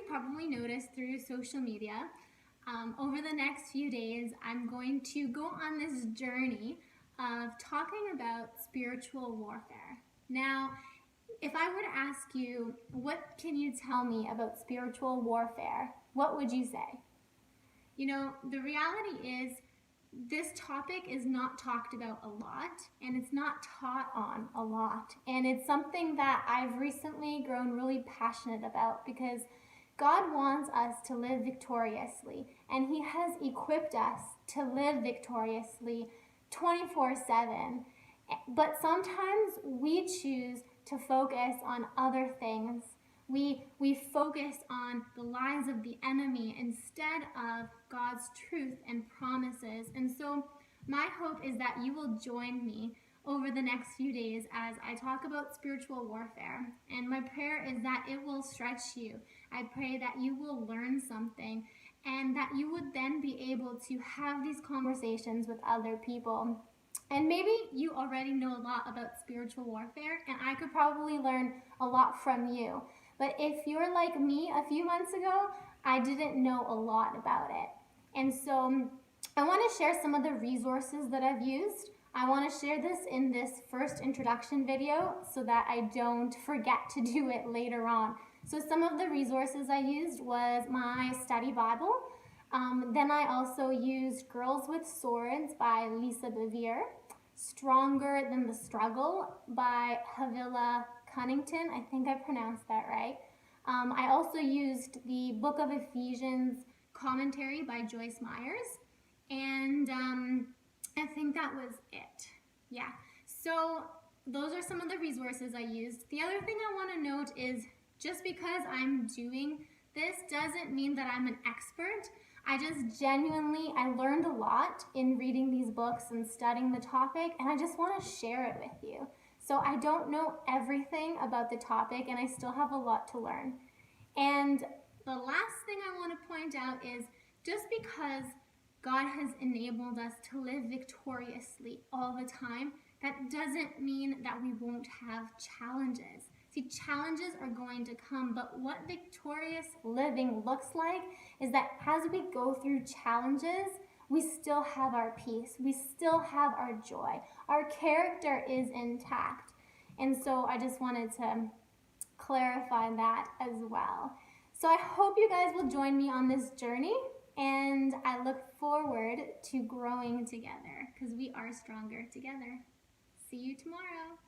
you've probably noticed through social media, over the next few days, I'm going to go on this journey of talking about spiritual warfare. Now, if I were to ask you, what can you tell me about spiritual warfare? What would you say? You know, the reality is this topic is not talked about a lot, and it's not taught on a lot. And it's something that I've recently grown really passionate about because God wants us to live victoriously, and He has equipped us to live victoriously 24/7. But sometimes we choose to focus on other things. We focus on the lies of the enemy instead of God's truth and promises. And so my hope is that you will join me over the next few days as I talk about spiritual warfare. And my prayer is that it will stretch you. I pray that you will learn something and that you would then be able to have these conversations with other people. And maybe you already know a lot about spiritual warfare, and I could probably learn a lot from you. But if you're like me a few months ago, I didn't know a lot about it. And so I want to share some of the resources that I've used. I want to share this in this first introduction video so that I don't forget to do it later on. So some of the resources I used was my study Bible. Then I also used Girls with Swords by Lisa Bevere, Stronger Than the Struggle by Havilah Cunnington. I think I pronounced that right. I also used the Book of Ephesians commentary by Joyce Myers, and I think that was it. Yeah, so those are some of the resources I used. The other thing I want to note is just because I'm doing this doesn't mean that I'm an expert. I learned a lot in reading these books and studying the topic, and I just want to share it with you. So I don't know everything about the topic, and I still have a lot to learn. And the last thing I want to point out is just because God has enabled us to live victoriously all the time, that doesn't mean that we won't have challenges. See, challenges are going to come, but what victorious living looks like is that as we go through challenges, we still have our peace. We still have our joy. Our character is intact. And so I just wanted to clarify that as well. So I hope you guys will join me on this journey, and I look forward to growing together because we are stronger together. See you tomorrow.